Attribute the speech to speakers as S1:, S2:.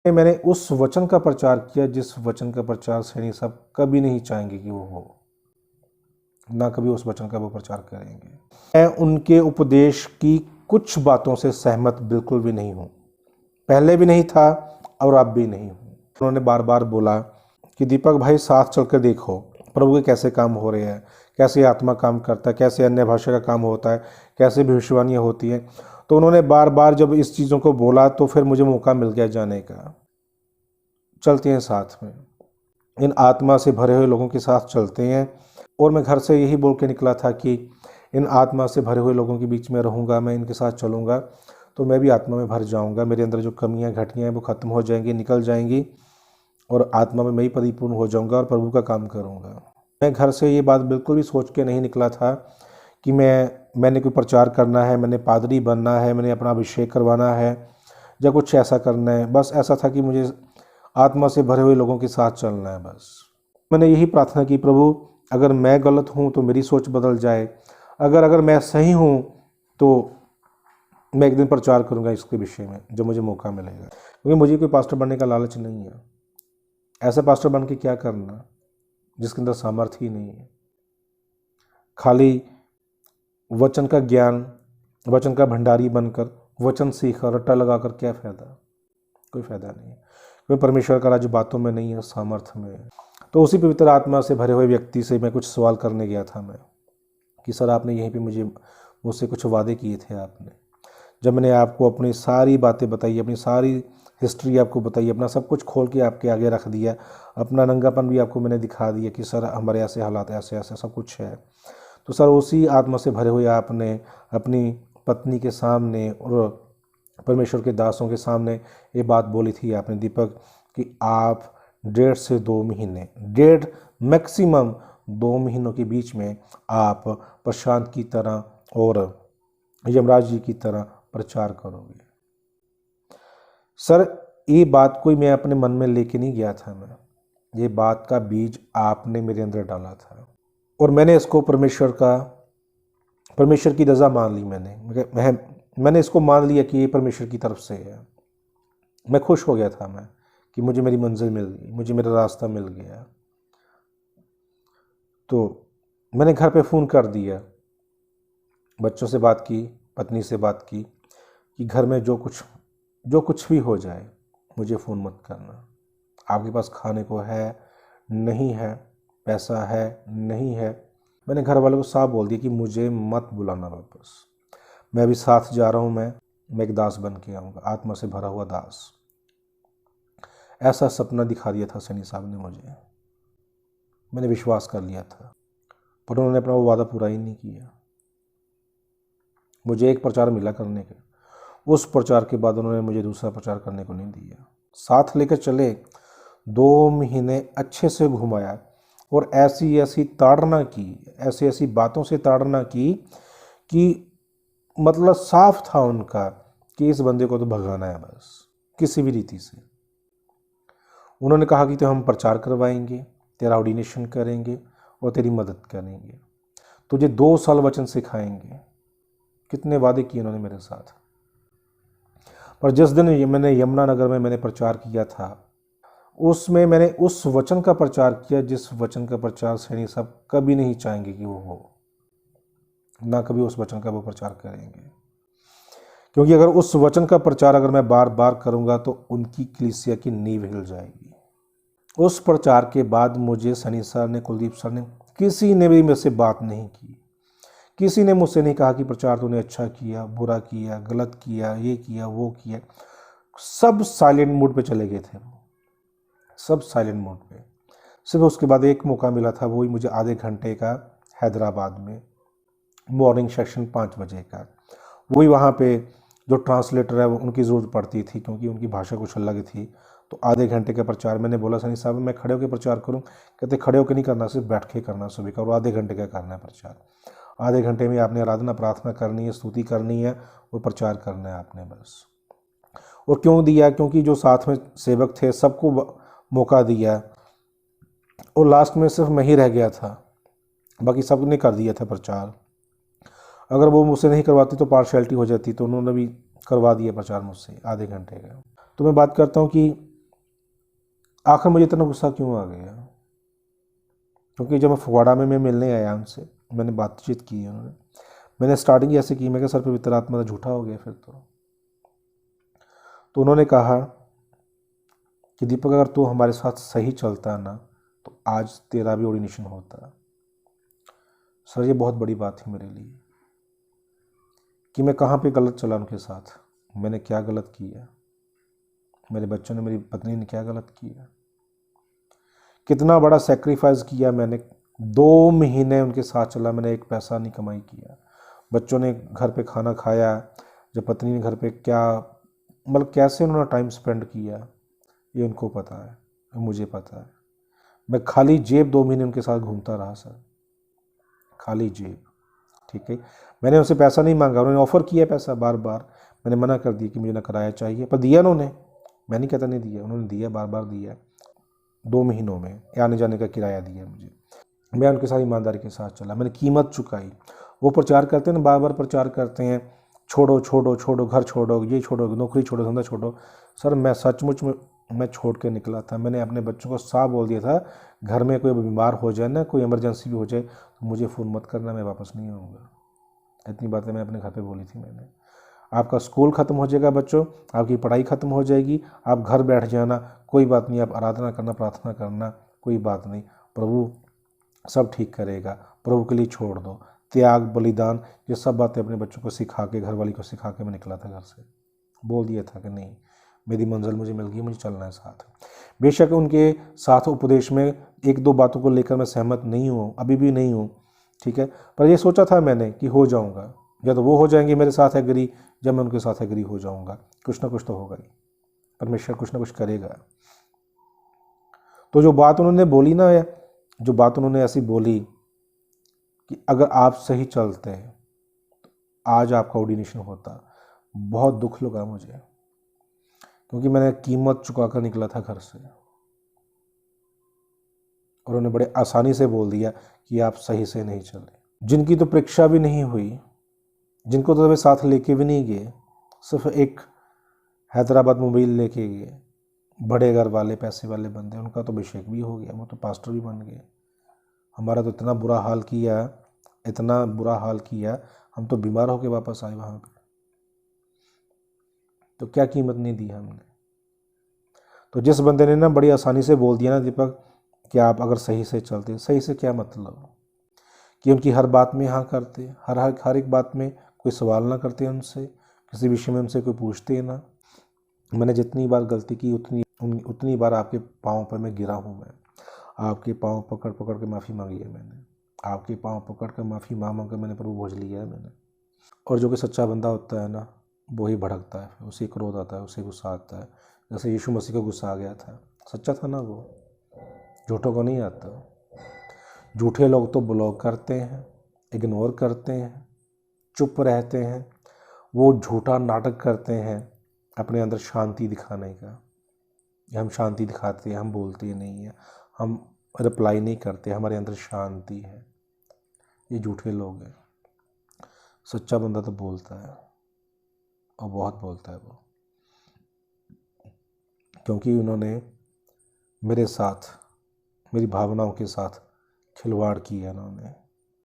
S1: मैंने उस वचन का प्रचार किया जिस वचन का प्रचार सैनी साहब कभी नहीं चाहेंगे कि वो हो, ना कभी उस वचन का वो प्रचार करेंगे। मैं उनके उपदेश की कुछ बातों से सहमत बिल्कुल भी नहीं हूँ, पहले भी नहीं था और अब भी नहीं हूँ। उन्होंने बार बार बोला कि दीपक भाई साथ चलकर देखो प्रभु के कैसे काम हो रहे हैं, कैसे आत्मा काम करता है, कैसे अन्य भाषा का काम होता है, कैसे भविष्यवाणियाँ होती हैं। तो उन्होंने बार बार जब इस चीज़ों को बोला तो फिर मुझे मौका मिल गया जाने का। चलते हैं साथ में, इन आत्मा से भरे हुए लोगों के साथ चलते हैं। और मैं घर से यही बोल के निकला था कि इन आत्मा से भरे हुए लोगों के बीच में रहूँगा, मैं इनके साथ चलूँगा तो मैं भी आत्मा में भर जाऊँगा, मेरे अंदर जो कमियाँ घटियाँ हैं वो ख़त्म हो जाएंगी, निकल जाएंगी और आत्मा में मैं ही परिपूर्ण हो जाऊँगा और प्रभु का काम करूँगा। मैं घर से ये बात बिल्कुल भी सोच के नहीं निकला था कि मैंने कोई प्रचार करना है, मैंने पादरी बनना है, मैंने अपना अभिषेक करवाना है या कुछ ऐसा करना है। बस ऐसा था कि मुझे आत्मा से भरे हुए लोगों के साथ चलना है। बस मैंने यही प्रार्थना की, प्रभु अगर मैं गलत हूँ तो मेरी सोच बदल जाए, अगर मैं सही हूँ तो मैं एक दिन प्रचार करूँगा इसके विषय में जब मुझे मौका मिलेगा। क्योंकि मुझे कोई पास्टर बनने का लालच नहीं है। ऐसा पास्टर बन के क्या करना जिसके अंदर सामर्थ्य ही नहीं है। खाली वचन का ज्ञान, वचन का भंडारी बनकर वचन सीखकर रट्टा लगाकर क्या फ़ायदा, कोई फ़ायदा नहीं है। क्योंकि परमेश्वर का राज्य बातों में नहीं है, सामर्थ्य में है। तो उसी पवित्र आत्मा से भरे हुए व्यक्ति से मैं कुछ सवाल करने गया था मैं कि सर आपने यहीं पे मुझसे कुछ वादे किए थे आपने। जब मैंने आपको अपनी सारी बातें बताई, अपनी सारी हिस्ट्री आपको बताई, अपना सब कुछ खोल के आपके आगे रख दिया, अपना नंगापन भी आपको मैंने दिखा दिया कि सर हमारे ऐसे हालात ऐसे ऐसे सब कुछ है। तो सर उसी आत्मा से भरे हुए आपने अपनी पत्नी के सामने और परमेश्वर के दासों के सामने ये बात बोली थी आपने दीपक कि आप 1.5 से 2 महीने, 1.5 मैक्सिमम 2 महीनों के बीच में आप प्रशांत की तरह और यमराज जी की तरह प्रचार करोगे। सर ये बात कोई मैं अपने मन में लेके नहीं गया था, मैं ये बात का बीज आपने मेरे अंदर डाला था और मैंने इसको परमेश्वर की रज़ा मान ली। मैंने इसको मान लिया कि ये परमेश्वर की तरफ से है। मैं खुश हो गया था मैं कि मुझे मेरी मंजिल मिल गई, मुझे मेरा रास्ता मिल गया। तो मैंने घर पे फ़ोन कर दिया, बच्चों से बात की, पत्नी से बात की कि घर में जो कुछ भी हो जाए मुझे फ़ोन मत करना। आपके पास खाने को है नहीं है, पैसा है नहीं है, मैंने घर वालों को साफ बोल दिया कि मुझे मत बुलाना वापस। मैं अभी साथ जा रहा हूँ, मैं एक दास बन के आऊँगा, आत्मा से भरा हुआ दास। ऐसा सपना दिखा दिया था सैनी साहब ने मुझे। मैंने विश्वास कर लिया था, पर उन्होंने अपना वो वादा पूरा ही नहीं किया। मुझे एक प्रचार मिला करने का, उस प्रचार के बाद उन्होंने मुझे दूसरा प्रचार करने को नहीं दिया। साथ लेकर चले, 2 महीने अच्छे से घुमाया और ऐसी ताड़ना की, ऐसी बातों से ताड़ना की कि मतलब साफ था उनका कि इस बंदे को तो भगाना है बस किसी भी रीति से। उन्होंने कहा कि तो हम प्रचार करवाएंगे, तेरा ऑर्डिनेशन करेंगे और तेरी मदद करेंगे, तुझे 2 साल वचन सिखाएंगे। कितने वादे किए उन्होंने मेरे साथ। पर जिस दिन मैंने यमुनानगर में मैंने प्रचार किया था, उसमें मैंने उस वचन का प्रचार किया जिस वचन का प्रचार सैनी साहब कभी नहीं चाहेंगे कि वो हो, ना कभी उस वचन का वो प्रचार करेंगे। क्योंकि अगर उस वचन का प्रचार अगर मैं बार बार करूंगा तो उनकी कलीसिया की नींव हिल जाएगी। उस प्रचार के बाद मुझे सैनी सर ने, कुलदीप सर ने, किसी ने भी मेरे से बात नहीं की। किसी ने मुझसे नहीं कहा कि प्रचार तूने अच्छा किया, बुरा किया, गलत किया, ये किया, वो किया। सब साइलेंट मोड पे चले गए थे, सब साइलेंट मोड पे। सिर्फ उसके बाद एक मौका मिला था, वही मुझे आधे घंटे का हैदराबाद में मॉर्निंग सेक्शन 5 बजे का। वही वहाँ पे जो ट्रांसलेटर है वो उनकी ज़रूरत पड़ती थी क्योंकि उनकी भाषा कुछ अलग थी। तो आधे घंटे का प्रचार मैंने बोला सैनी साहब मैं खड़े होकर प्रचार करूं? कहते खड़े होकर नहीं करना, सिर्फ बैठ के करना सुबह का, और आधे घंटे का करना है प्रचार। आधे घंटे में आपने आराधना प्रार्थना करनी है, स्तुति करनी है और प्रचार करना है आपने बस। और क्यों दिया? क्योंकि जो साथ में सेवक थे सबको मौका दिया और लास्ट में सिर्फ मैं ही रह गया था, बाकी सब ने कर दिया था प्रचार। अगर वो मुझसे नहीं करवाती तो पार्शियलिटी हो जाती, तो उन्होंने भी करवा दिया प्रचार मुझसे आधे घंटे का। तो मैं बात करता हूँ कि आखिर मुझे इतना गुस्सा क्यों आ गया? क्योंकि जब मैं फगवाड़ा में मैं मिलने आया उनसे, मैंने बातचीत की उन्होंने, मैंने स्टार्टिंग ऐसे की, मैं कहा सर पे पवित्र आत्मा तो झूठा हो गया फिर तो उन्होंने कहा कि दीपक अगर तू हमारे साथ सही चलता ना तो आज तेरा भी ऑर्डिनेशन होता। सर ये बहुत बड़ी बात है मेरे लिए कि मैं कहाँ पे गलत चला उनके साथ, मैंने क्या गलत किया, मेरे बच्चों ने, मेरी पत्नी ने क्या गलत किया, कितना बड़ा सेक्रीफाइस किया मैंने। 2 महीने उनके साथ चला, मैंने एक पैसा नहीं कमाई किया, बच्चों ने घर पे खाना खाया, जब पत्नी ने घर पे क्या मतलब कैसे उन्होंने टाइम स्पेंड किया ये उनको पता है, मुझे पता है। मैं खाली जेब 2 महीने उनके साथ घूमता रहा सर, खाली जेब। ठीक है, मैंने उनसे पैसा नहीं मांगा, उन्होंने ऑफ़र किया पैसा बार बार, मैंने मना कर दिया कि मुझे ना किराया चाहिए, पर दिया उन्होंने, मैं नहीं कहता नहीं दिया, उन्होंने दिया, बार बार दिया। 2 महीनों में आने जाने का किराया दिया मुझे, मैं उनके साथ ईमानदारी के साथ चला, मैंने कीमत चुकाई। वो प्रचार करते हैं ना, बार बार प्रचार करते हैं छोड़ो छोड़ो छोड़ो, घर छोड़ो, ये छोड़ो, नौकरी छोड़ो, धंधा छोड़ो। सर मैं सचमुच में मैं छोड़ के निकला था, मैंने अपने बच्चों को साफ बोल दिया था, घर में कोई बीमार हो जाए ना, कोई इमरजेंसी भी हो जाए तो मुझे फ़ोन मत करना, मैं वापस नहीं आऊँगा। इतनी बातें मैं अपने घर पे बोली थी मैंने। आपका स्कूल ख़त्म हो जाएगा बच्चों, आपकी पढ़ाई ख़त्म हो जाएगी, आप घर बैठ जाना, कोई बात नहीं, आप आराधना करना, प्रार्थना करना, कोई बात नहीं, प्रभु सब ठीक करेगा, प्रभु के लिए छोड़ दो। त्याग, बलिदान, ये सब बातें अपने बच्चों को सिखा के, घरवाली को सिखा के मैं निकला था घर से, बोल दिया था कि नहीं मेरी मंजिल मुझे मिल गई, मुझे चलना है साथ। बेशक उनके साथ उपदेश में 1-2 बातों को लेकर मैं सहमत नहीं हूँ, अभी भी नहीं हूँ, ठीक है, पर ये सोचा था मैंने कि हो जाऊँगा, या तो वो हो जाएंगे मेरे साथ एग्री, जब मैं उनके साथ एग्री हो जाऊँगा, कुछ ना कुछ तो होगा ही, परमेश्वर कुछ ना कुछ करेगा। तो जो बात उन्होंने बोली ना, जो बात उन्होंने ऐसी बोली कि अगर आप सही चलते हैं तो आज आपका ऑर्डिनेशन होता, बहुत दुख लगा मुझे, क्योंकि मैंने कीमत चुका कर निकला था घर से, और उन्होंने बड़े आसानी से बोल दिया कि आप सही से नहीं चले। जिनकी तो परीक्षा भी नहीं हुई, जिनको तो वे साथ लेके भी नहीं गए, सिर्फ एक हैदराबाद मोबाइल लेके गए, बड़े घर वाले पैसे वाले बंदे, उनका तो अभिषेक भी हो गया, वो तो पास्टर भी बन गए। हमारा तो इतना बुरा हाल किया, इतना बुरा हाल किया, हम तो बीमार होके वापस आए वहाँ पे। तो क्या कीमत नहीं दी हमने। तो जिस बंदे ने ना बड़ी आसानी से बोल दिया ना दीपक कि आप अगर सही से चलते, सही से क्या मतलब कि उनकी हर बात में हाँ करते, हर एक बात में कोई सवाल ना करते उनसे, किसी विषय में उनसे कोई पूछते ना। मैंने जितनी बार गलती की उतनी बार आपके पाँव पर मैं गिरा हूँ, मैं आपके पाँव पकड़ पकड़ के माफ़ी मांगी है मैंने, आपके पाँव पकड़ कर माफ़ी मांग कर मैंने प्रभु भोज लिया है मैंने। और जो कि सच्चा बंदा होता है ना, वो ही भड़कता है, उसे क्रोध आता है, उसे गुस्सा आता है, जैसे यीशु मसीह को गुस्सा आ गया था। सच्चा था ना वो, झूठों को नहीं आता। झूठे लोग तो ब्लॉक करते हैं, इग्नोर करते हैं, चुप रहते हैं, वो झूठा नाटक करते हैं अपने अंदर शांति दिखाने का। हम शांति दिखाते हैं, हम बोलते नहीं हैं, हम रिप्लाई नहीं करते, हमारे अंदर शांति है, ये झूठे लोग हैं। सच्चा बंदा तो बोलता है, और बहुत बोलता है वो, क्योंकि उन्होंने मेरे साथ, मेरी भावनाओं के साथ खिलवाड़ किया उन्होंने।